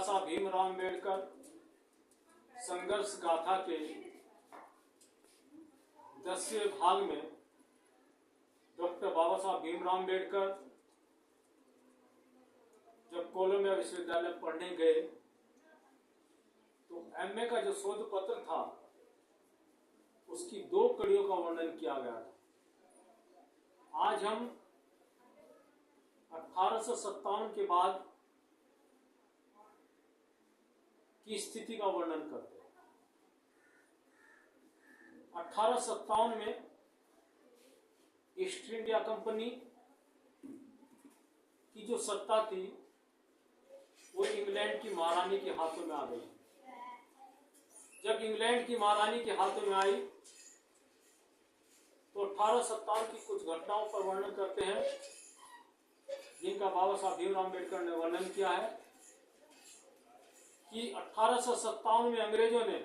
साहब भीमराव अम्बेडकर संघर्ष गाथा के 10वें भाग में डॉक्टर बाबा साहब भीमराव अम्बेडकर जब कोलंबिया विश्वविद्यालय पढ़ने गए तो एमए का जो शोध पत्र था उसकी 2 कड़ियों का वर्णन किया गया था। आज हम 1857 के बाद की स्थिति का वर्णन करते हैं। 1857 में ईस्ट इंडिया कंपनी की जो सत्ता थी वो इंग्लैंड की महारानी के हाथों में आ गई। जब इंग्लैंड की महारानी के हाथों में आई तो 1857 की कुछ घटनाओं पर वर्णन करते हैं जिनका बाबा साहब भीमराव अम्बेडकर ने वर्णन किया है कि 1857 में अंग्रेजों ने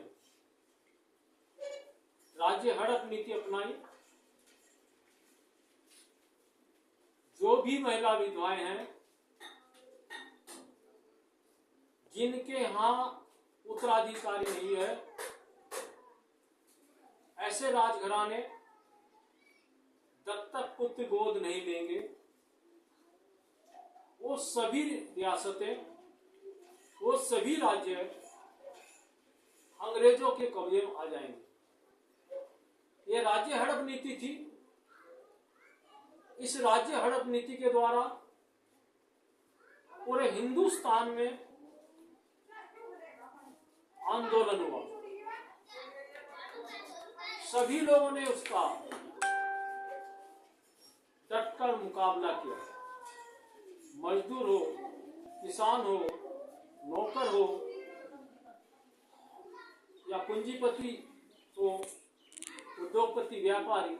राज्य हड़प नीति अपनाई। जो भी महिला विधवाएं हैं जिनके यहां उत्तराधिकारी नहीं है, ऐसे राजघराने दत्तक पुत्र गोद नहीं लेंगे। वो सभी रियासतें, वो सभी राज्य अंग्रेजों के कब्जे में आ जाएंगे। ये राज्य हड़प नीति थी। इस राज्य हड़प नीति के द्वारा पूरे हिंदुस्तान में आंदोलन हुआ। सभी लोगों ने उसका डटकर मुकाबला किया। मजदूर हो, किसान हो, नौकर हो या पूंजीपति हो, उद्योगपति, व्यापारी,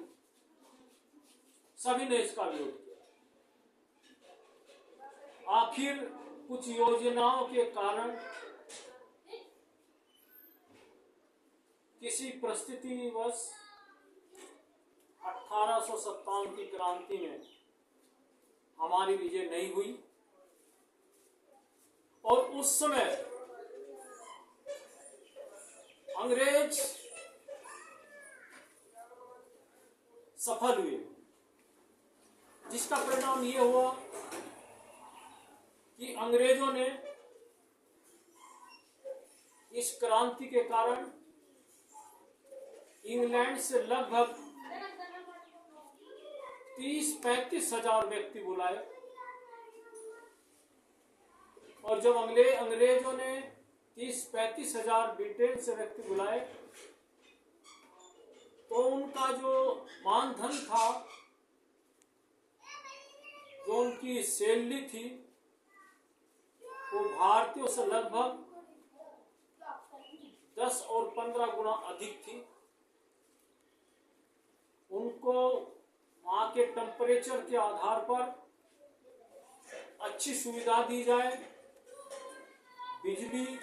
सभी ने इसका विरोध किया। आखिर कुछ योजनाओं के कारण किसी परिस्थितिवश 1857 की क्रांति में हमारी विजय नहीं हुई और उस समय अंग्रेज सफल हुए, जिसका परिणाम ये हुआ कि अंग्रेजों ने इस क्रांति के कारण इंग्लैंड से लगभग 30-35 हजार व्यक्ति बुलाए और जब अंग्रेजों ने 30-35 हजार ब्रिटेन से व्यक्ति बुलाए तो उनका जो मानधन था, जो उनकी सैलरी थी, वो भारतीयों से लगभग 10 और 15 गुना अधिक थी। उनको वहां के टेम्परेचर के आधार पर अच्छी सुविधा दी जाए, बिजली,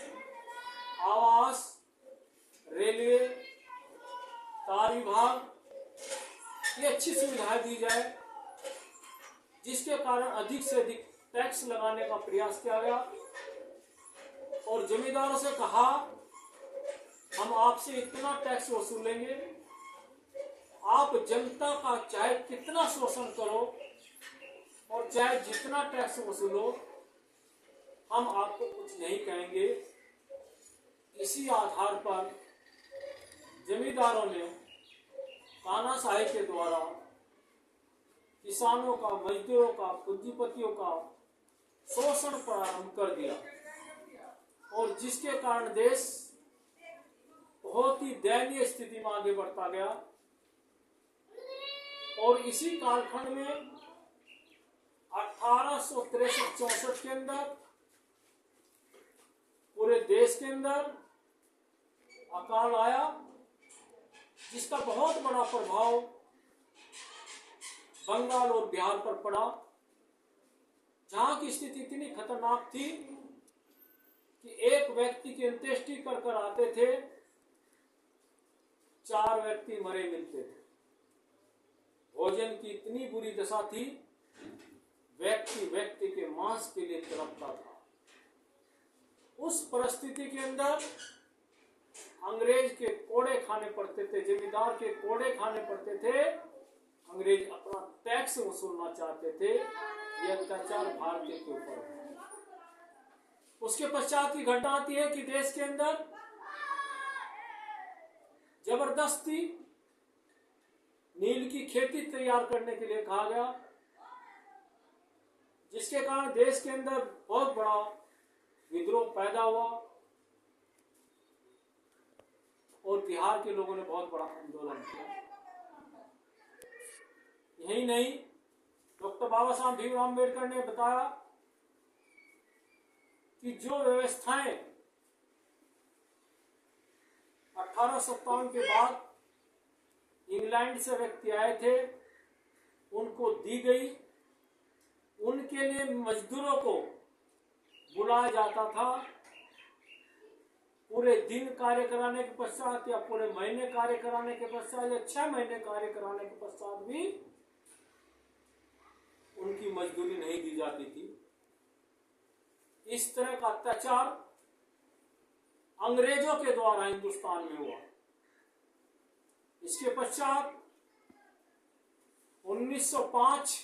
आवास, रेलवे, तार विभाग, ये अच्छी सुविधाएं दी जाए, जिसके कारण अधिक से अधिक टैक्स लगाने का प्रयास किया गया और जमींदारों से कहा हम आपसे इतना टैक्स वसूलेंगे, आप जनता का चाहे कितना शोषण करो और चाहे जितना टैक्स वसूलो, हम आपको कुछ नहीं कहेंगे। इसी आधार पर जमींदारों ने तानाशाही के द्वारा किसानों का, मजदूरों का, पूंजीपतियों का शोषण प्रारंभ कर दिया और जिसके कारण देश बहुत ही दयनीय स्थिति में आगे बढ़ता गया। और इसी कालखंड में 1863-64 के अंदर पूरे देश के अंदर अकाल आया, जिसका बहुत बड़ा प्रभाव बंगाल और बिहार पर पड़ा, जहां की स्थिति इतनी खतरनाक थी कि एक व्यक्ति की अंत्येष्टि कर आते थे, 4 व्यक्ति मरे मिलते थे। भोजन की इतनी बुरी दशा थी, व्यक्ति के मांस के लिए तड़पता था। उस परिस्थिति के अंदर अंग्रेज के कोड़े खाने पड़ते थे, जमींदार के कोड़े खाने पड़ते थे। अंग्रेज अपना टैक्स वसूलना चाहते थे। यह अत्याचार भारतीय के ऊपर। उसके पश्चात की घटना आती है कि देश के अंदर जबरदस्ती नील की खेती तैयार करने के लिए कहा गया, जिसके कारण देश के अंदर बहुत बड़ा विद्रोह पैदा हुआ और बिहार के लोगों ने बहुत बड़ा आंदोलन किया। यही नहीं, डॉक्टर बाबा साहब भीमराव अम्बेडकर ने बताया कि जो व्यवस्थाएं 1857 के बाद इंग्लैंड से व्यक्ति आए थे उनको दी गई, उनके लिए मजदूरों को बुलाया जाता था। पूरे दिन कार्य कराने के पश्चात या पूरे महीने कार्य कराने के पश्चात या 6 महीने कार्य कराने के पश्चात भी उनकी मजदूरी नहीं दी जाती थी। इस तरह का अत्याचार अंग्रेजों के द्वारा हिंदुस्तान में हुआ। इसके पश्चात 1905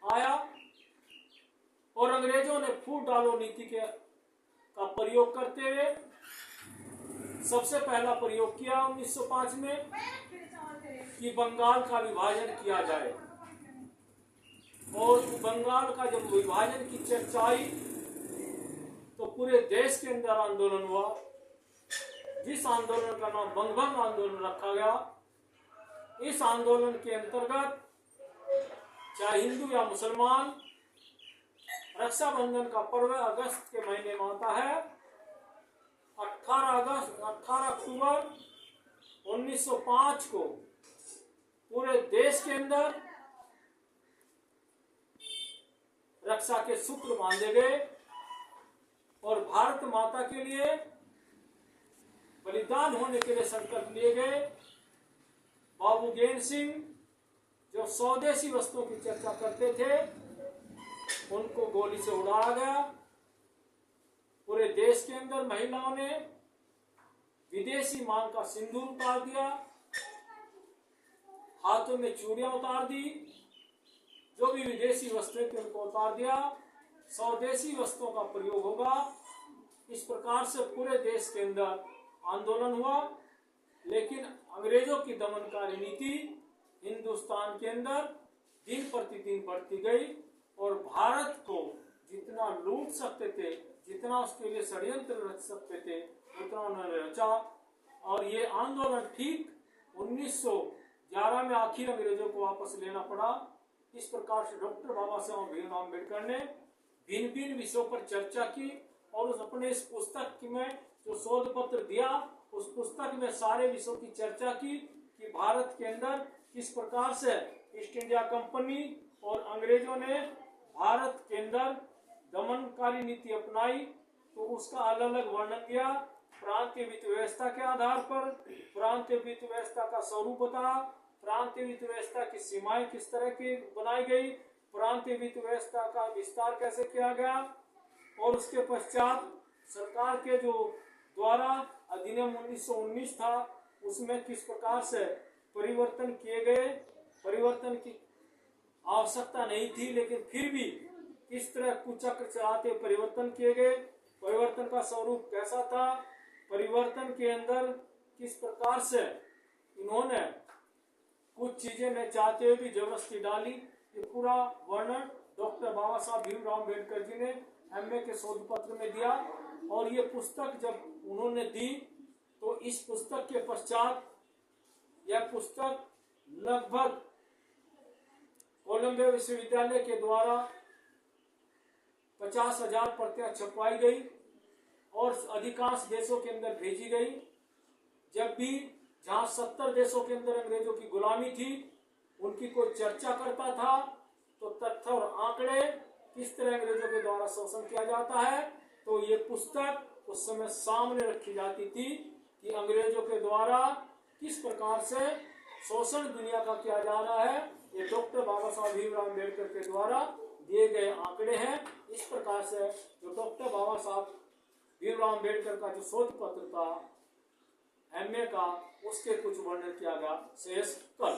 आया और अंग्रेजों ने फूट डालो नीति का प्रयोग करते हुए सबसे पहला प्रयोग किया 1905 में कि बंगाल का विभाजन किया जाए। और बंगाल का जब विभाजन की चर्चा आई तो पूरे देश के अंदर आंदोलन हुआ, जिस आंदोलन का नाम बंगभंग आंदोलन रखा गया। इस आंदोलन के अंतर्गत चाहे हिंदू या मुसलमान, रक्षाबंधन का पर्व अगस्त के महीने में आता है। 18 अक्टूबर 1905 को पूरे देश के अंदर रक्षा के सूत्र बांधे गए और भारत माता के लिए बलिदान होने के लिए संकल्प लिए गए। बाबू गेन सिंह जो स्वदेशी वस्तुओं की चर्चा करते थे उनको गोली से उड़ाया गया। पूरे देश के अंदर महिलाओं ने विदेशी मांग का सिंदूर उतार दिया, हाथों में चूड़ियां उतार दी, जो भी विदेशी वस्तुएं थी उनको उतार दिया। स्वदेशी वस्तुओं का प्रयोग होगा। इस प्रकार से पूरे देश के अंदर आंदोलन हुआ। लेकिन अंग्रेजों की दमनकारी नीति हिंदुस्तान के अंदर दिन प्रतिदिन बढ़ती गई और भारत को जितना लूट सकते थे, जितना उसके लिए षड्यंत्र रच सकते थे, उतना उन्होंने रचा। और ये आंदोलन ठीक 1911 में आखिर अंग्रेजों को वापस लेना पड़ा। इस प्रकार से डॉक्टर बाबा साहब भीमराव अम्बेडकर ने भिन्न भिन्न विषयों पर चर्चा की और उस अपने इस पुस्तक में जो शोध पत्र दिया, उस पुस्तक में सारे विषयों की चर्चा की कि भारत के अंदर किस प्रकार से ईस्ट इंडिया कंपनी और अंग्रेजों ने भारत के अंदर दमनकारी नीति अपनाई। तो उसका अलग अलग वर्णन किया। प्रांतीय वित्त व्यवस्था के आधार पर प्रांतीय वित्त व्यवस्था का स्वरूप बताया, प्रांतीय वित्त व्यवस्था की सीमाएं किस तरह की बनाई गई, प्रांतीय वित्त व्यवस्था का विस्तार कैसे किया गया और उसके पश्चात सरकार के जो द्वारा अधिनियम 1919 था उसमें किस प्रकार से परिवर्तन किए गए। परिवर्तन की आवश्यकता नहीं थी लेकिन फिर भी किस तरह कुचक्र चलाते परिवर्तन किए गए, परिवर्तन का स्वरूप कैसा था, परिवर्तन के अंदर किस प्रकार से इन्होंने कुछ चीजें न चाहते हुए भी जबरदस्ती डाली। ये पूरा वर्णन डॉक्टर बाबा साहब भीमराव अम्बेडकर जी ने एमए के शोध पत्र में दिया। और ये पुस्तक जब उन्होंने दी तो इस पुस्तक के पश्चात यह पुस्तक लगभग कोलंबिया विश्वविद्यालय के द्वारा 50,000 प्रतियां छपवाई गई और अधिकांश देशों के अंदर भेजी गई। जब भी जहां 70 देशों के अंदर अंग्रेजों की गुलामी थी उनकी कोई चर्चा करता था तो तथ्य और आंकड़े किस तरह अंग्रेजों के द्वारा शोषण किया जाता है तो ये पुस्तक उस समय सामने रखी जाती थी कि अंग्रेजों के द्वारा किस प्रकार से शोषण दुनिया का किया जा रहा है। ये डॉक्टर बाबा साहब भीमराव अम्बेडकर के द्वारा दिए गए आंकड़े हैं। इस प्रकार से जो डॉक्टर बाबा साहब भीमराव अम्बेडकर का जो शोध पत्र था MA का, उसके कुछ वर्णन किया गया शेष कल।